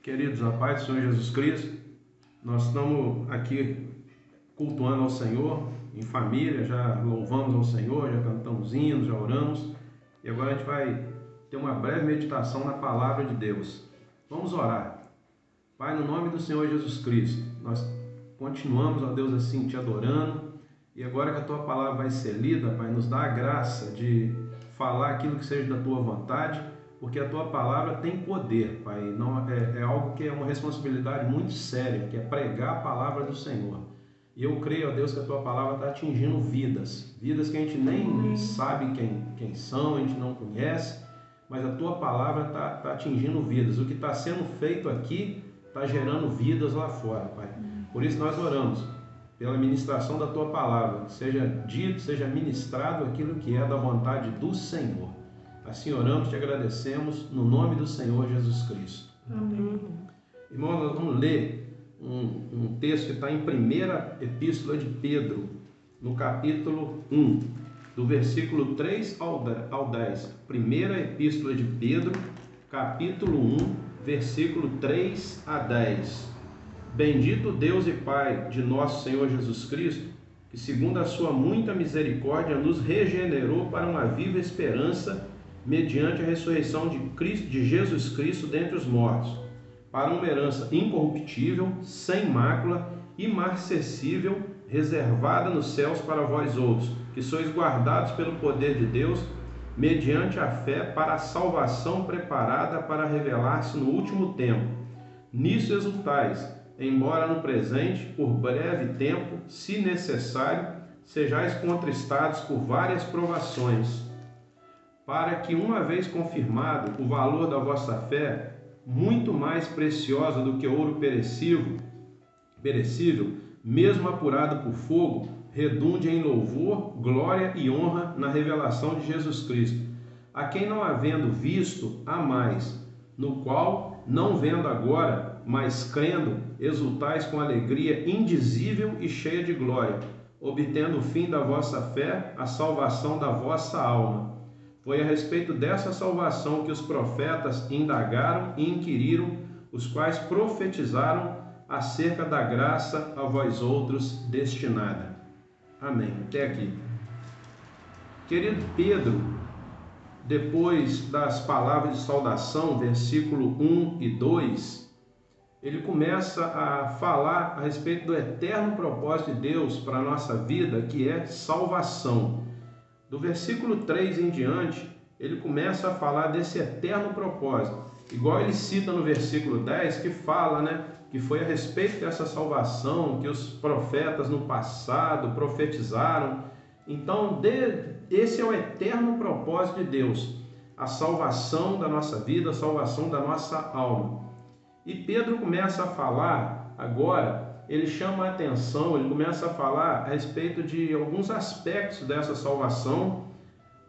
Queridos, a paz do Senhor Jesus Cristo, nós estamos aqui cultuando ao Senhor em família, já louvamos ao Senhor, já cantamos hinos, já oramos e agora a gente vai ter uma breve meditação na palavra de Deus. Vamos orar. Pai, no nome do Senhor Jesus Cristo, nós continuamos, ó Deus, assim, te adorando e agora que a tua palavra vai ser lida, Pai, nos dá a graça de falar aquilo que seja da tua vontade, porque a tua palavra tem poder, Pai. Não, é algo que é uma responsabilidade muito séria, que é pregar a palavra do Senhor. E eu creio, ó Deus, que a tua palavra está atingindo vidas que a gente nem sabe quem são, a gente não conhece, mas a tua palavra está atingindo vidas. O que está sendo feito aqui está gerando vidas lá fora, Pai. Por isso nós oramos pela ministração da tua palavra, que seja dito, seja ministrado aquilo que é da vontade do Senhor. Assim oramos, te agradecemos, no nome do Senhor Jesus Cristo. Amém. Irmão, nós vamos ler um texto que está em 1ª Epístola de Pedro, no capítulo 1, do versículo 3 ao 10. 1ª Epístola de Pedro, capítulo 1, versículo 3 a 10. Bendito Deus e Pai de nosso Senhor Jesus Cristo, que segundo a sua muita misericórdia nos regenerou para uma viva esperança mediante a ressurreição de Jesus Cristo dentre os mortos, para uma herança incorruptível, sem mácula, imarcessível, reservada nos céus para vós outros, que sois guardados pelo poder de Deus, mediante a fé para a salvação preparada para revelar-se no último tempo. Nisso exultais, embora no presente, por breve tempo, se necessário, sejais contristados por várias provações, para que, uma vez confirmado o valor da vossa fé, muito mais preciosa do que ouro perecível, mesmo apurado por fogo, redunde em louvor, glória e honra na revelação de Jesus Cristo, a quem não havendo visto, há mais, no qual, não vendo agora, mas crendo, exultais com alegria indizível e cheia de glória, obtendo o fim da vossa fé, a salvação da vossa alma. Foi a respeito dessa salvação que os profetas indagaram e inquiriram, os quais profetizaram acerca da graça a vós outros destinada. Amém. Até aqui. Querido Pedro, depois das palavras de saudação, versículo 1 e 2, ele começa a falar a respeito do eterno propósito de Deus para a nossa vida, que é salvação. Do versículo 3 em diante, ele começa a falar desse eterno propósito. Igual ele cita no versículo 10, que fala, que foi a respeito dessa salvação que os profetas no passado profetizaram. Então, esse é o eterno propósito de Deus, a salvação da nossa vida, a salvação da nossa alma. E Pedro começa a falar agora, ele chama a atenção, ele começa a falar a respeito de alguns aspectos dessa salvação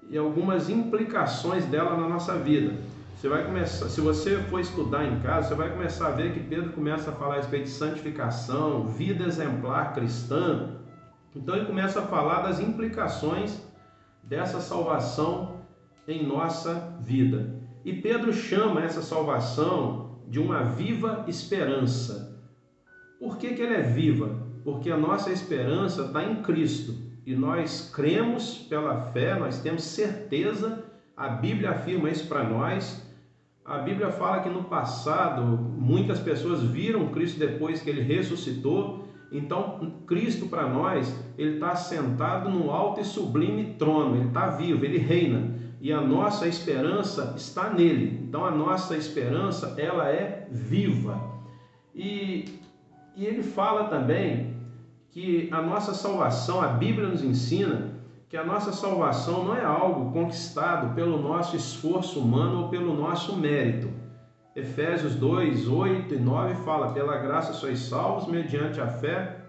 e algumas implicações dela na nossa vida. Você vai começar, se você for estudar em casa, você vai começar a ver que Pedro começa a falar a respeito de santificação, vida exemplar cristã. Então ele começa a falar das implicações dessa salvação em nossa vida. E Pedro chama essa salvação de uma viva esperança. Por que ela é viva? Porque a nossa esperança está em Cristo e nós cremos pela fé, nós temos certeza, a Bíblia afirma isso para nós. A Bíblia fala que no passado muitas pessoas viram Cristo depois que ele ressuscitou. Então Cristo para nós, ele está sentado no alto e sublime trono, ele está vivo, ele reina e a nossa esperança está nele. Então a nossa esperança, ela é viva. E ele fala também que a nossa salvação, a Bíblia nos ensina que a nossa salvação não é algo conquistado pelo nosso esforço humano ou pelo nosso mérito. Efésios 2, 8 e 9 fala: pela graça sois salvos mediante a fé,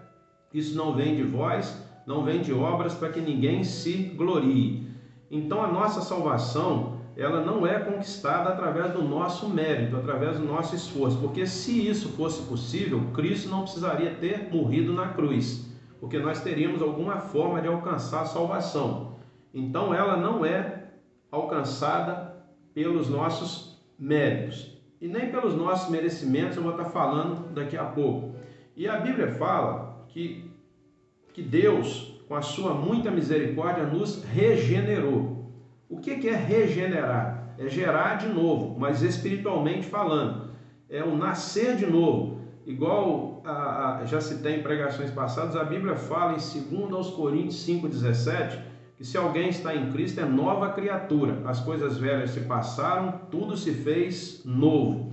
isso não vem de vós, não vem de obras para que ninguém se glorie. Então a nossa salvação, ela não é conquistada através do nosso mérito, através do nosso esforço, porque se isso fosse possível, Cristo não precisaria ter morrido na cruz, porque nós teríamos alguma forma de alcançar a salvação. Então ela não é alcançada pelos nossos méritos. e nem pelos nossos merecimentos, eu vou estar falando daqui a pouco. E a Bíblia fala que Deus, com a sua muita misericórdia, nos regenerou. O que é regenerar? É gerar de novo, mas espiritualmente falando. É o nascer de novo. Igual já citei em pregações passadas, a Bíblia fala em 2 Coríntios 5,17, que se alguém está em Cristo é nova criatura. As coisas velhas se passaram, tudo se fez novo.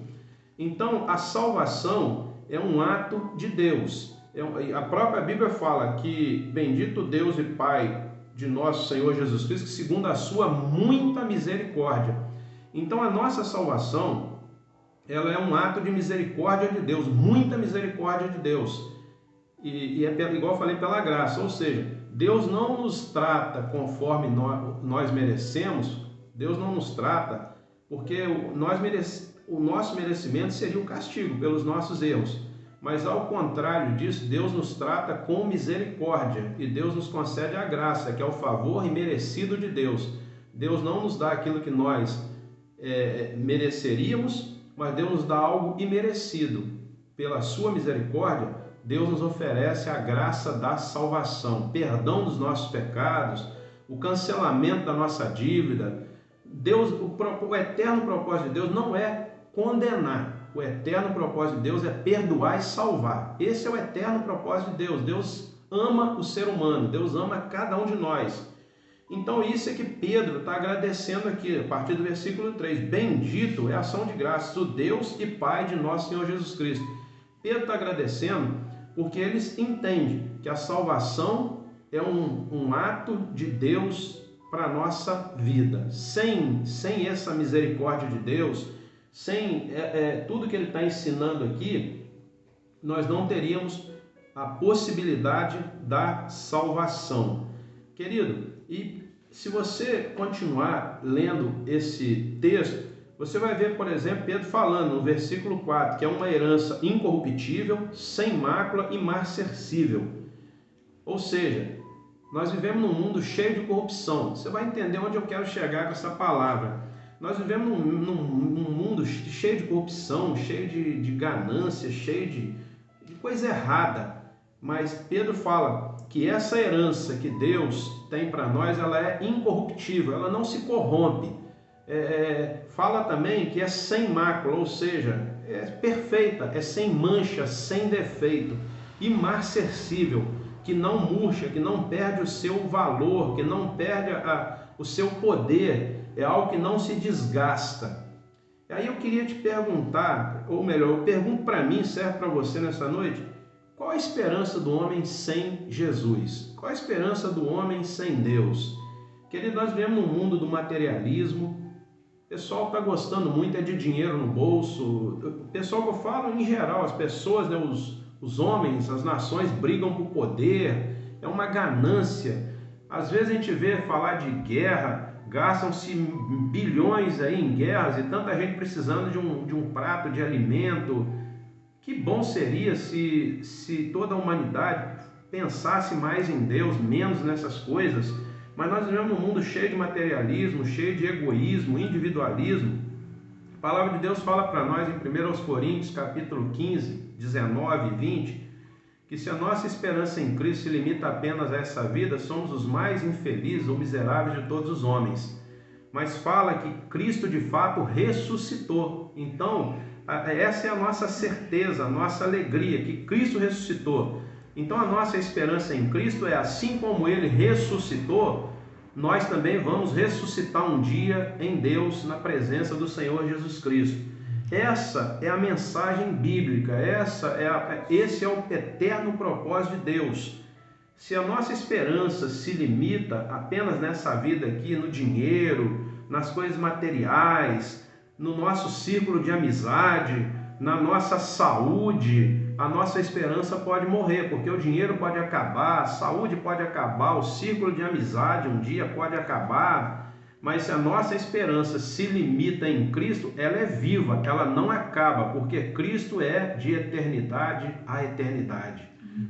Então, a salvação é um ato de Deus. A própria Bíblia fala que bendito Deus e Pai de nosso Senhor Jesus Cristo, que segundo a sua muita misericórdia. Então, a nossa salvação, ela é um ato de misericórdia de Deus, muita misericórdia de Deus. E é igual eu falei, pela graça, ou seja, Deus não nos trata conforme nós merecemos. Deus não nos trata porque o nosso merecimento seria o castigo pelos nossos erros. Mas ao contrário disso, Deus nos trata com misericórdia e Deus nos concede a graça, que é o favor imerecido de Deus. Deus não nos dá aquilo que nós mereceríamos, mas Deus nos dá algo imerecido. Pela sua misericórdia, Deus nos oferece a graça da salvação, perdão dos nossos pecados, o cancelamento da nossa dívida. O eterno propósito de Deus não é condenar. O eterno propósito de Deus é perdoar e salvar. Esse é o eterno propósito de Deus. Deus ama o ser humano, Deus ama cada um de nós. Então isso é que Pedro está agradecendo aqui, a partir do versículo 3. Bendito é a ação de graças, o Deus e Pai de nosso Senhor Jesus Cristo. Pedro está agradecendo porque eles entendem que a salvação é um ato de Deus para a nossa vida. Sem essa misericórdia de Deus, sem tudo que ele está ensinando aqui, nós não teríamos a possibilidade da salvação. Querido, e se você continuar lendo esse texto, você vai ver, por exemplo, Pedro falando no versículo 4, que é uma herança incorruptível, sem mácula e imarcessível. Ou seja, nós vivemos num mundo cheio de corrupção. Você vai entender onde eu quero chegar com essa palavra. Nós vivemos num mundo cheio de corrupção, cheio de ganância, cheio de coisa errada. Mas Pedro fala que essa herança que Deus tem para nós, ela é incorruptível, ela não se corrompe. Fala também que é sem mácula, ou seja, é perfeita, é sem mancha, sem defeito, imarcessível, que não murcha, que não perde o seu valor, que não perde o seu poder, é algo que não se desgasta. E aí eu queria te perguntar, ou melhor, eu pergunto para mim, serve para você nessa noite, qual a esperança do homem sem Jesus? Qual a esperança do homem sem Deus? Querido, nós vivemos num mundo do materialismo. O pessoal está gostando muito de dinheiro no bolso. O pessoal que eu falo em geral, as pessoas, né, os homens, as nações brigam por poder. É uma ganância. Às vezes a gente vê falar de guerra, gastam-se bilhões aí em guerras e tanta gente precisando de um prato de alimento. Que bom seria se toda a humanidade pensasse mais em Deus, menos nessas coisas. Mas nós vivemos num mundo cheio de materialismo, cheio de egoísmo, individualismo. A palavra de Deus fala para nós em 1 Coríntios, capítulo 15, 19 e 20, que se a nossa esperança em Cristo se limita apenas a essa vida, somos os mais infelizes ou miseráveis de todos os homens. Mas fala que Cristo de fato ressuscitou. Então, essa é a nossa certeza, a nossa alegria, que Cristo ressuscitou. Então a nossa esperança em Cristo é assim como Ele ressuscitou, nós também vamos ressuscitar um dia em Deus, na presença do Senhor Jesus Cristo. Essa é a mensagem bíblica, esse é o eterno propósito de Deus. Se a nossa esperança se limita apenas nessa vida aqui, no dinheiro, nas coisas materiais, no nosso círculo de amizade, na nossa saúde, a nossa esperança pode morrer, porque o dinheiro pode acabar, a saúde pode acabar, o círculo de amizade um dia pode acabar, mas se a nossa esperança se limita em Cristo, ela é viva, ela não acaba, porque Cristo é de eternidade a eternidade.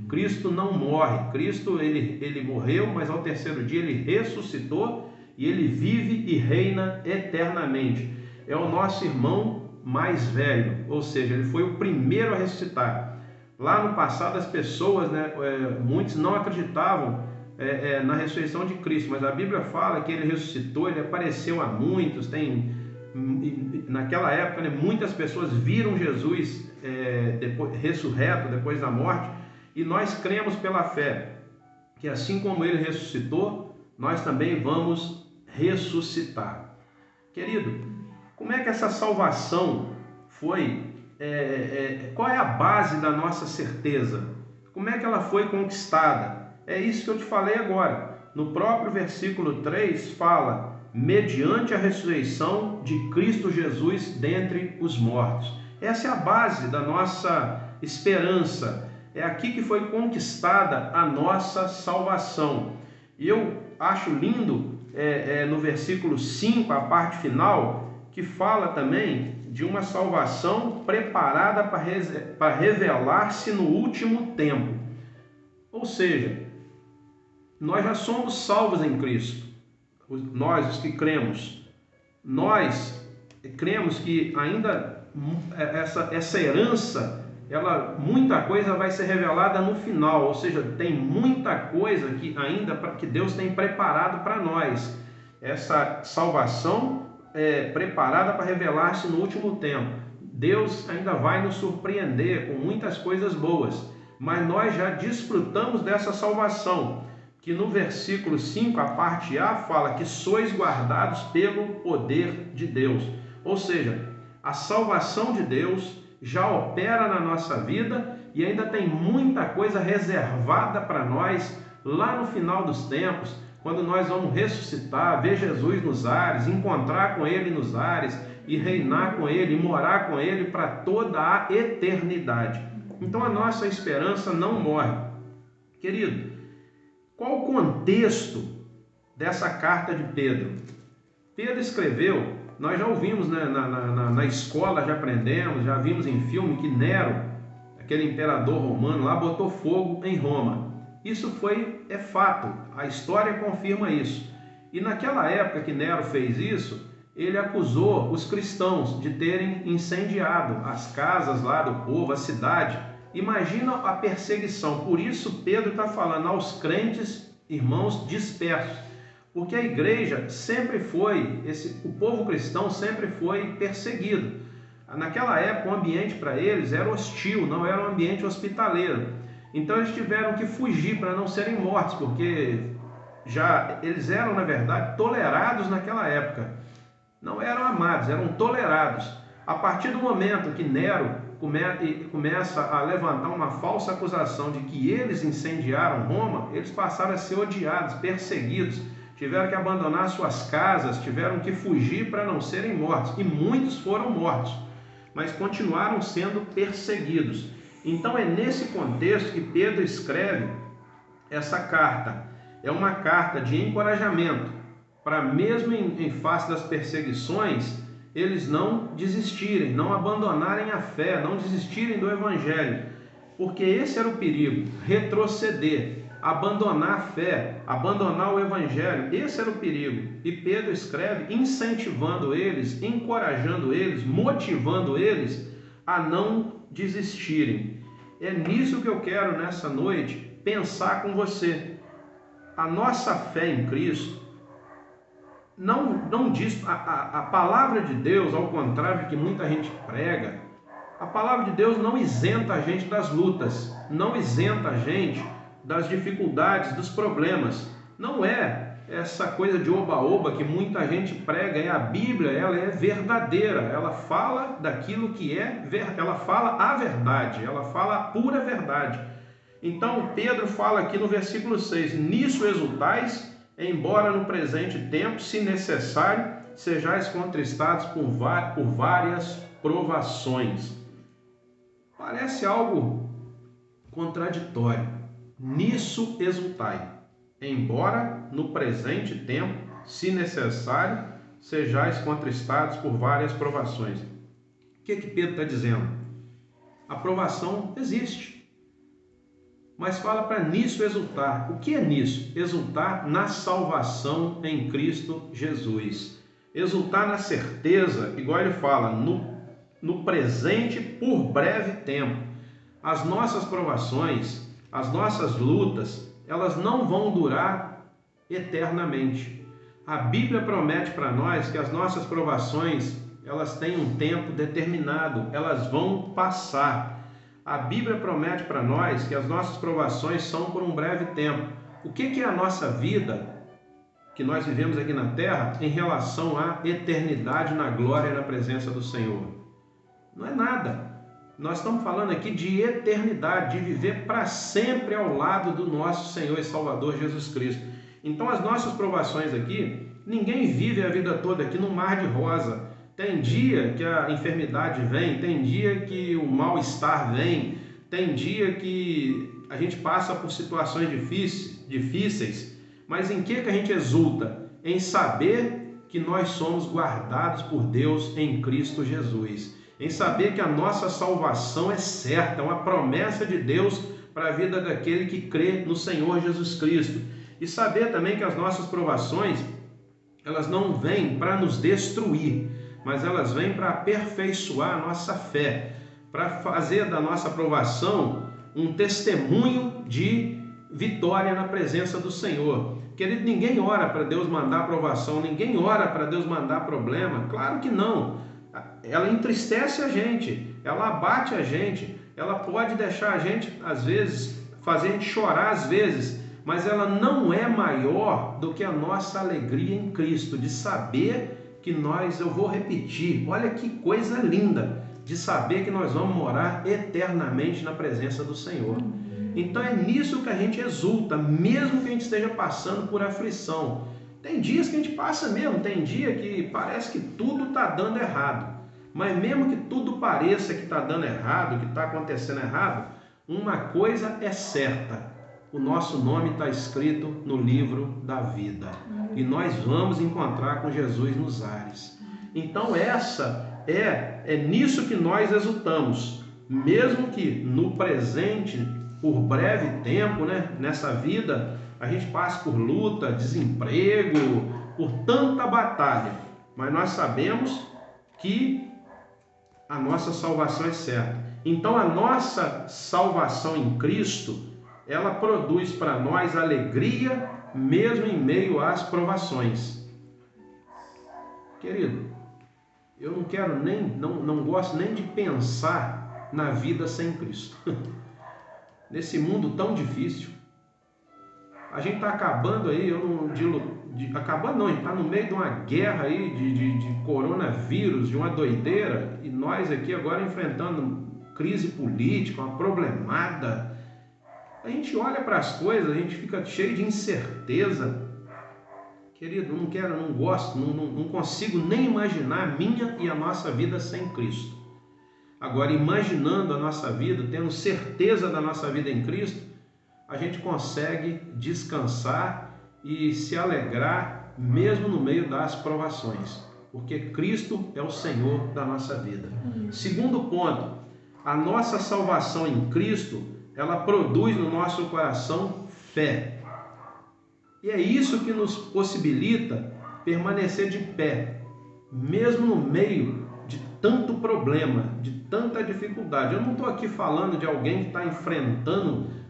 Cristo não morre, Cristo ele morreu, mas ao terceiro dia ele ressuscitou e ele vive e reina eternamente. É o nosso irmão mais velho, ou seja, ele foi o primeiro a ressuscitar. Lá no passado as pessoas, muitos não acreditavam na ressurreição de Cristo, mas a Bíblia fala que ele ressuscitou, ele apareceu a muitos, naquela época, muitas pessoas viram Jesus ressurreto depois da morte, e nós cremos pela fé que assim como ele ressuscitou, nós também vamos ressuscitar. Querido, como é que essa salvação foi? Qual é a base da nossa certeza? Como é que ela foi conquistada? É isso que eu te falei agora. No próprio versículo 3 fala: mediante a ressurreição de Cristo Jesus dentre os mortos. Essa é a base da nossa esperança. É aqui que foi conquistada a nossa salvação. E eu acho lindo no versículo 5, a parte final, que fala também de uma salvação preparada para revelar-se no último tempo. Ou seja, nós já somos salvos em Cristo. Nós, os que cremos, nós cremos que ainda essa herança, muita coisa vai ser revelada no final, ou seja, tem muita coisa que ainda que Deus tem preparado para nós. Essa salvação é preparada para revelar-se no último tempo. Deus ainda vai nos surpreender com muitas coisas boas, mas nós já desfrutamos dessa salvação, que no versículo 5, a parte A, fala que sois guardados pelo poder de Deus. Ou seja, a salvação de Deus já opera na nossa vida e ainda tem muita coisa reservada para nós lá no final dos tempos, quando nós vamos ressuscitar, ver Jesus nos ares, encontrar com Ele nos ares e reinar com Ele, e morar com Ele para toda a eternidade. Então a nossa esperança não morre. Querido, qual o contexto dessa carta de Pedro? Pedro escreveu, nós já ouvimos na escola, já aprendemos, já vimos em filme que Nero, aquele imperador romano lá, botou fogo em Roma. Isso é fato, a história confirma isso. E naquela época que Nero fez isso, ele acusou os cristãos de terem incendiado as casas lá do povo, a cidade. Imagina a perseguição. Por isso Pedro está falando aos crentes, irmãos dispersos, porque a igreja sempre foi, o povo cristão sempre foi perseguido. Naquela época o ambiente para eles era hostil, não era um ambiente hospitaleiro. Então eles tiveram que fugir para não serem mortos, porque eles eram, na verdade, tolerados naquela época. Não eram amados, eram tolerados. A partir do momento que Nero começa a levantar uma falsa acusação de que eles incendiaram Roma, eles passaram a ser odiados, perseguidos, tiveram que abandonar suas casas, tiveram que fugir para não serem mortos, e muitos foram mortos, mas continuaram sendo perseguidos. Então é nesse contexto que Pedro escreve essa carta. É uma carta de encorajamento, para mesmo em face das perseguições, eles não desistirem, não abandonarem a fé, não desistirem do Evangelho, porque esse era o perigo, retroceder, abandonar a fé, abandonar o Evangelho, esse era o perigo. E Pedro escreve incentivando eles, encorajando eles, motivando eles a não desistirem. É nisso que eu quero nessa noite pensar com você. A nossa fé em Cristo não diz, a palavra de Deus, ao contrário do que muita gente prega, a palavra de Deus não isenta a gente das lutas, não isenta a gente das dificuldades, dos problemas. Não é essa coisa de oba-oba que muita gente prega. A Bíblia, ela é verdadeira, ela fala daquilo que ela fala a verdade, ela fala a pura verdade. Então Pedro fala aqui no versículo 6, nisso exultais, embora no presente tempo, se necessário, sejais contristados por várias provações. Parece algo contraditório. Nisso exultai, embora no presente tempo, se necessário, sejais contristados por várias provações. O que Pedro está dizendo? A provação existe. Mas fala para nisso exultar. O que é nisso? Exultar na salvação em Cristo Jesus. Exultar na certeza, igual ele fala, no presente por breve tempo. As nossas provações, as nossas lutas, elas não vão durar eternamente. A Bíblia promete para nós que as nossas provações, elas têm um tempo determinado, elas vão passar. A Bíblia promete para nós que as nossas provações são por um breve tempo. O que é a nossa vida que nós vivemos aqui na terra em relação à eternidade na glória e na presença do Senhor? Não é nada. Nós estamos falando aqui de eternidade, de viver para sempre ao lado do nosso Senhor e Salvador Jesus Cristo. Então as nossas provações aqui, ninguém vive a vida toda aqui no mar de rosa. Tem dia que a enfermidade vem, tem dia que o mal-estar vem, tem dia que a gente passa por situações difíceis, mas em que a gente exulta? Em saber que nós somos guardados por Deus em Cristo Jesus. Em saber que a nossa salvação é certa, é uma promessa de Deus para a vida daquele que crê no Senhor Jesus Cristo. E saber também que as nossas provações, elas não vêm para nos destruir, mas elas vêm para aperfeiçoar a nossa fé, para fazer da nossa provação um testemunho de vitória na presença do Senhor. Querido, ninguém ora para Deus mandar provação, ninguém ora para Deus mandar problema, claro que não. Ela entristece a gente, ela abate a gente, ela pode deixar a gente, às vezes, fazer a gente chorar às vezes, mas ela não é maior do que a nossa alegria em Cristo, de saber que eu vou repetir, olha que coisa linda, de saber que nós vamos morar eternamente na presença do Senhor. Então é nisso que a gente exulta, mesmo que a gente esteja passando por aflição. Tem dias que a gente passa mesmo, tem dia que parece que tudo está dando errado. Mas mesmo que tudo pareça que está dando errado, que está acontecendo errado, uma coisa é certa: o nosso nome está escrito no livro da vida. E nós vamos encontrar com Jesus nos ares. Então é nisso que nós exultamos. Mesmo que no presente, por breve tempo, nessa vida, a gente passe por luta, desemprego, por tanta batalha. Mas nós sabemos que a nossa salvação é certa. Então a nossa salvação em Cristo, ela produz para nós alegria mesmo em meio às provações. Querido, eu não quero não gosto nem de pensar na vida sem Cristo. Nesse mundo tão difícil. A gente está acabando aí, a gente está no meio de uma guerra aí de coronavírus, de uma doideira, e nós aqui agora enfrentando crise política, uma problemada. A gente olha para as coisas, a gente fica cheio de incerteza. Querido, não gosto, não consigo nem imaginar a minha e a nossa vida sem Cristo. Agora, imaginando a nossa vida, tendo certeza da nossa vida em Cristo, a gente consegue descansar e se alegrar mesmo no meio das provações, porque Cristo é o Senhor da nossa vida. Segundo ponto, a nossa salvação em Cristo, ela produz no nosso coração fé. E é isso que nos possibilita permanecer de pé, mesmo no meio de tanto problema, de tanta dificuldade. Eu não estou aqui falando de alguém que está enfrentando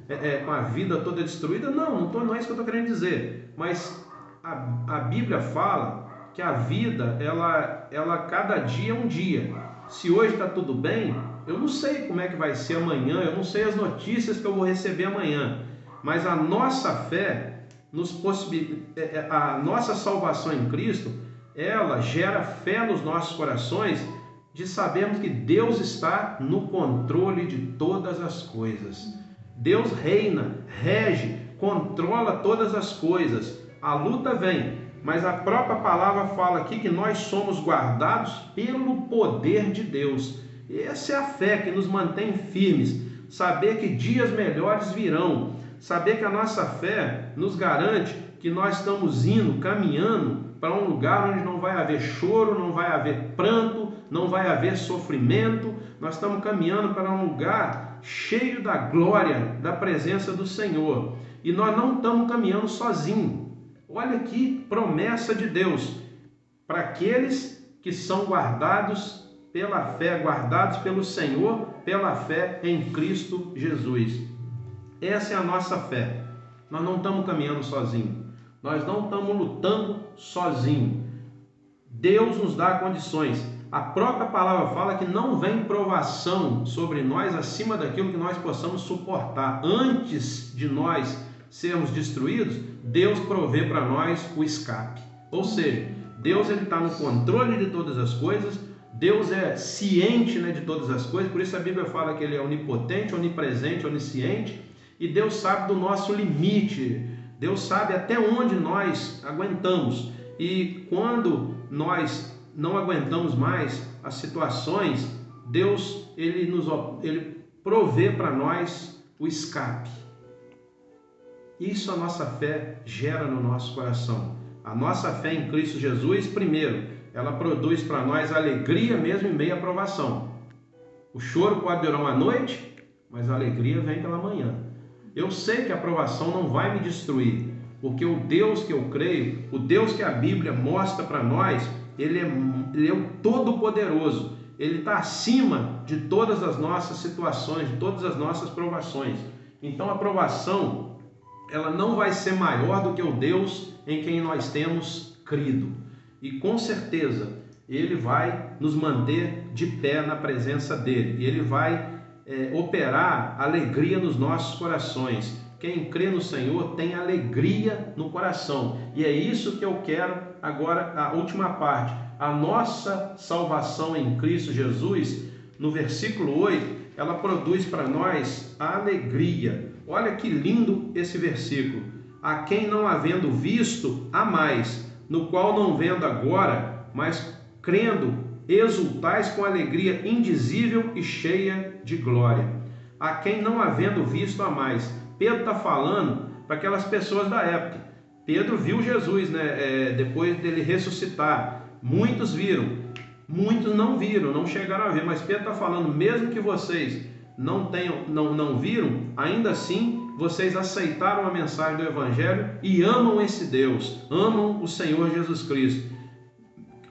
com a vida toda destruída, não é isso que eu estou querendo dizer. Mas a Bíblia fala que a vida, ela cada dia é um dia. Se hoje está tudo bem, eu não sei como é que vai ser amanhã, eu não sei as notícias que eu vou receber amanhã, mas a nossa fé nos possibilita, a nossa salvação em Cristo, ela gera fé nos nossos corações de sabermos que Deus está no controle de todas as coisas. Deus reina, rege, controla todas as coisas. A luta vem, mas a própria palavra fala aqui que nós somos guardados pelo poder de Deus. Essa é a fé que nos mantém firmes, saber que dias melhores virão, saber que a nossa fé nos garante que nós estamos caminhando para um lugar onde não vai haver choro, não vai haver pranto, não vai haver sofrimento. Nós estamos caminhando para um lugar cheio da glória, da presença do Senhor. E nós não estamos caminhando sozinhos. Olha aqui, promessa de Deus para aqueles que são guardados pela fé, guardados pelo Senhor, pela fé em Cristo Jesus. Essa é a nossa fé. Nós não estamos caminhando sozinhos. Nós não estamos lutando sozinhos. Deus nos dá condições. A própria palavra fala que não vem provação sobre nós acima daquilo que nós possamos suportar. Antes de nós sermos destruídos, Deus provê para nós o escape. Ou seja, Deus está no controle de todas as coisas. Deus é ciente, de todas as coisas. Por isso a Bíblia fala que Ele é onipotente, onipresente, onisciente. E Deus sabe do nosso limite. Deus sabe até onde nós aguentamos. E quando nós não aguentamos mais as situações, Deus ele provê para nós o escape. Isso a nossa fé gera no nosso coração. A nossa fé em Cristo Jesus, primeiro, ela produz para nós alegria mesmo em meio à provação. O choro pode durar uma noite, mas a alegria vem pela manhã. Eu sei que a provação não vai me destruir, porque o Deus que eu creio, o Deus que a Bíblia mostra para nós, Ele é o Todo-Poderoso. Ele está acima de todas as nossas situações, de todas as nossas provações. Então a provação, ela não vai ser maior do que o Deus em quem nós temos crido. E com certeza Ele vai nos manter de pé na presença dEle. E Ele vai operar alegria nos nossos corações. Quem crê no Senhor tem alegria no coração. E é isso que eu quero agora, a última parte. A nossa salvação em Cristo Jesus, no versículo 8, ela produz para nós a alegria. Olha que lindo esse versículo. A quem não havendo visto, há mais, no qual não vendo agora, mas crendo, exultais com alegria indizível e cheia de glória. A quem não havendo visto, há mais. Pedro está falando para aquelas pessoas da época. Pedro viu Jesus, depois dele ressuscitar. Muitos viram, muitos não viram, não chegaram a ver. Mas Pedro está falando, mesmo que vocês não viram, ainda assim vocês aceitaram a mensagem do Evangelho e amam esse Deus, amam o Senhor Jesus Cristo,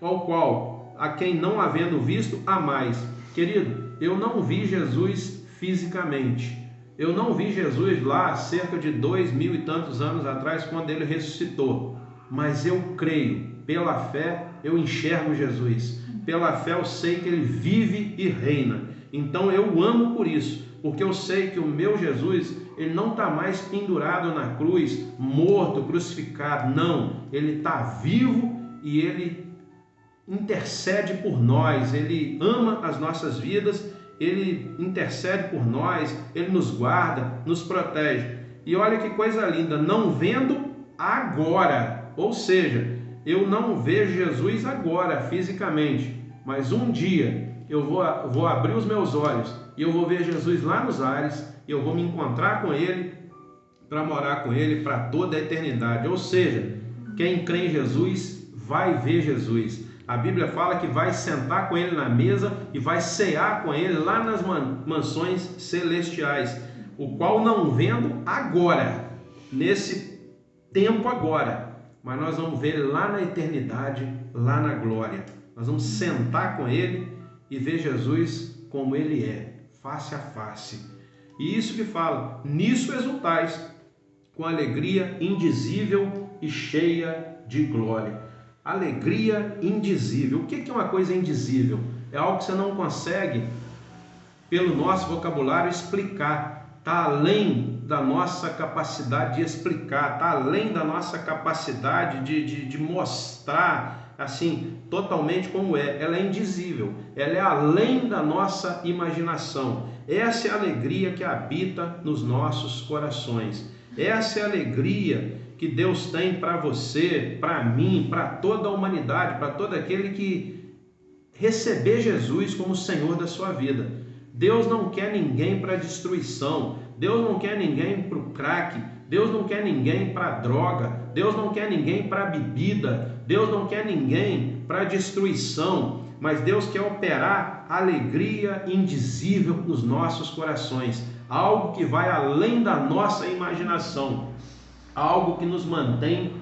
ao qual, a quem não havendo visto, há mais. Querido, eu não vi Jesus fisicamente. Eu não vi Jesus lá cerca de 2000 e tantos anos atrás, quando Ele ressuscitou. Mas eu creio, pela fé eu enxergo Jesus. Pela fé eu sei que Ele vive e reina. Então eu amo por isso, porque eu sei que o meu Jesus, Ele não está mais pendurado na cruz, morto, crucificado. Não, Ele está vivo e Ele intercede por nós. Ele ama as nossas vidas. Ele intercede por nós, Ele nos guarda, nos protege. E olha que coisa linda, não vendo agora, ou seja, eu não vejo Jesus agora, fisicamente, mas um dia eu vou abrir os meus olhos e eu vou ver Jesus lá nos ares, e eu vou me encontrar com Ele, para morar com Ele para toda a eternidade. Ou seja, quem crê em Jesus vai ver Jesus. A Bíblia fala que vai sentar com Ele na mesa e vai cear com Ele lá nas mansões celestiais, o qual não vendo agora, nesse tempo agora, mas nós vamos ver Ele lá na eternidade, lá na glória. Nós vamos sentar com Ele e ver Jesus como Ele é, face a face. E isso que fala, nisso exultais, com alegria indizível e cheia de glória. Alegria indizível. O que é uma coisa indizível? É algo que você não consegue, pelo nosso vocabulário, explicar. Está além da nossa capacidade de explicar, está além da nossa capacidade de mostrar assim, totalmente como é. Ela é indizível, ela é além da nossa imaginação. Essa é a alegria que habita nos nossos corações. Essa é a alegria que Deus tem para você, para mim, para toda a humanidade, para todo aquele que receber Jesus como Senhor da sua vida. Deus não quer ninguém para destruição, Deus não quer ninguém para o crack, Deus não quer ninguém para droga, Deus não quer ninguém para bebida, Deus não quer ninguém para destruição, mas Deus quer operar alegria indizível nos nossos corações, algo que vai além da nossa imaginação, algo que nos mantém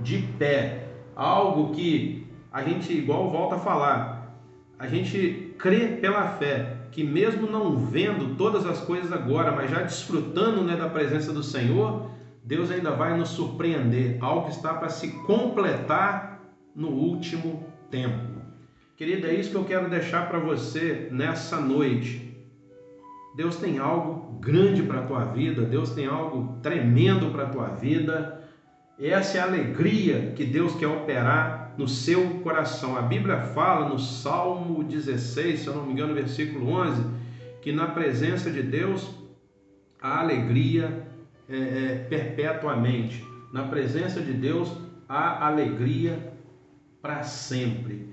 de pé, algo que a gente, igual volta a falar, a gente crê pela fé que mesmo não vendo todas as coisas agora, mas já desfrutando, né, da presença do Senhor, Deus ainda vai nos surpreender, algo que está para se completar no último tempo. Querido, é isso que eu quero deixar para você nessa noite. Deus tem algo grande para a tua vida, Deus tem algo tremendo para a tua vida. Essa é a alegria que Deus quer operar no seu coração. A Bíblia fala no Salmo 16, se eu não me engano, versículo 11, que na presença de Deus há alegria perpetuamente. Na presença de Deus há alegria para sempre.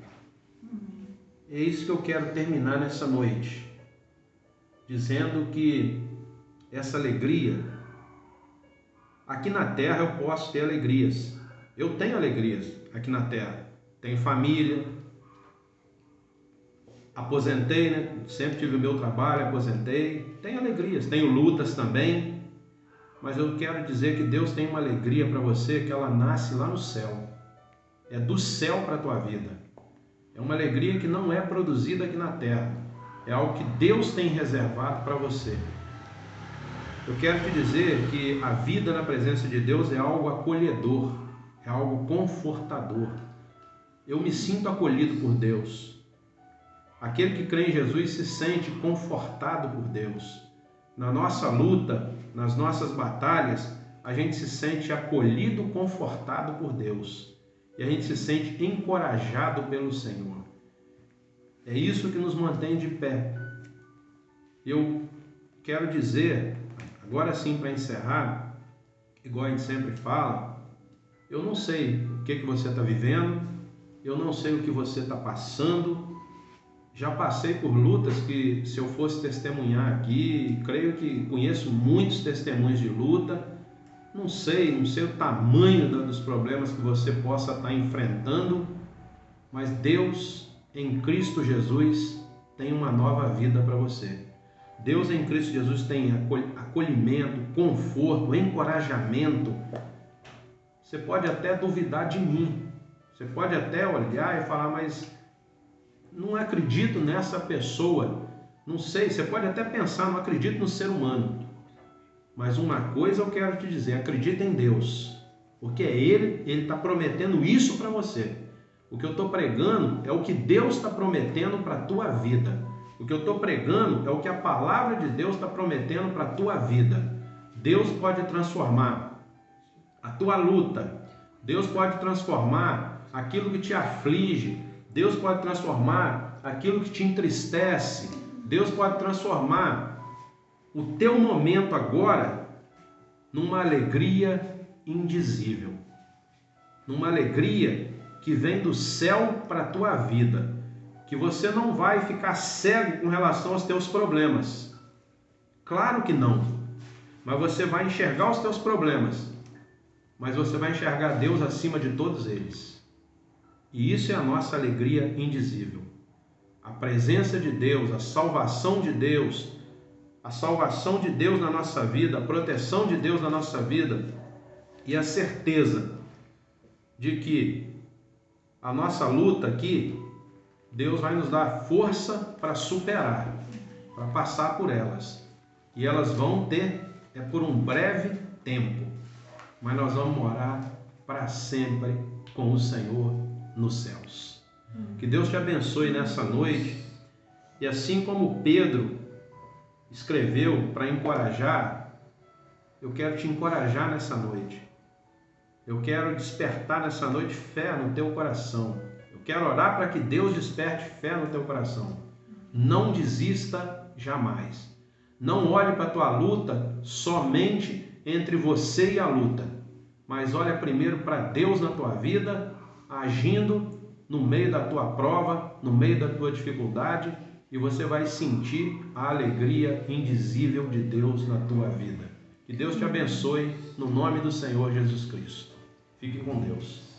É isso que eu quero terminar nessa noite, dizendo que essa alegria, aqui na terra eu posso ter alegrias. Eu tenho alegrias aqui na terra. Tenho família, aposentei, né? Sempre tive o meu trabalho, aposentei. Tenho alegrias, tenho lutas também. Mas eu quero dizer que Deus tem uma alegria para você, que ela nasce lá no céu. É do céu para a tua vida. É uma alegria que não é produzida aqui na terra. É algo que Deus tem reservado para você. Eu quero te dizer que a vida na presença de Deus é algo acolhedor, é algo confortador. Eu me sinto acolhido por Deus. Aquele que crê em Jesus se sente confortado por Deus. Na nossa luta, nas nossas batalhas, a gente se sente acolhido, confortado por Deus. E a gente se sente encorajado pelo Senhor. É isso que nos mantém de pé. Eu quero dizer, agora sim para encerrar, igual a gente sempre fala, eu não sei o que você está vivendo, eu não sei o que você está passando, já passei por lutas que, se eu fosse testemunhar aqui, creio que conheço muitos testemunhos de luta, não sei o tamanho dos problemas que você possa estar enfrentando, mas Deus em Cristo Jesus tem uma nova vida para você. Deus em Cristo Jesus tem acolhimento, conforto, encorajamento. Você pode até duvidar de mim, você pode até olhar e falar, mas não acredito nessa pessoa, não sei, você pode até pensar, não acredito no ser humano. Mas uma coisa eu quero te dizer, acredita em Deus, porque é Ele está prometendo isso para você. O que eu estou pregando é o que Deus está prometendo para a tua vida. O que eu estou pregando é o que a palavra de Deus está prometendo para a tua vida. Deus pode transformar a tua luta, Deus pode transformar aquilo que te aflige, Deus pode transformar aquilo que te entristece, Deus pode transformar o teu momento agora numa alegria indizível, numa alegria que vem do céu para a tua vida, que você não vai ficar cego com relação aos teus problemas. Claro que não, mas você vai enxergar os teus problemas, mas você vai enxergar Deus acima de todos eles. E isso é a nossa alegria indizível. A presença de Deus, a salvação de Deus na nossa vida, a proteção de Deus na nossa vida e a certeza de que a nossa luta aqui, Deus vai nos dar força para superar, para passar por elas. E elas vão ter, por um breve tempo, mas nós vamos morar para sempre com o Senhor nos céus. Que Deus te abençoe nessa noite. E assim como Pedro escreveu para encorajar, eu quero te encorajar nessa noite. Eu quero despertar nessa noite fé no teu coração. Eu quero orar para que Deus desperte fé no teu coração. Não desista jamais. Não olhe para a tua luta somente entre você e a luta, mas olha primeiro para Deus na tua vida, agindo no meio da tua prova, no meio da tua dificuldade, e você vai sentir a alegria indizível de Deus na tua vida. Que Deus te abençoe no nome do Senhor Jesus Cristo. Fique com Deus.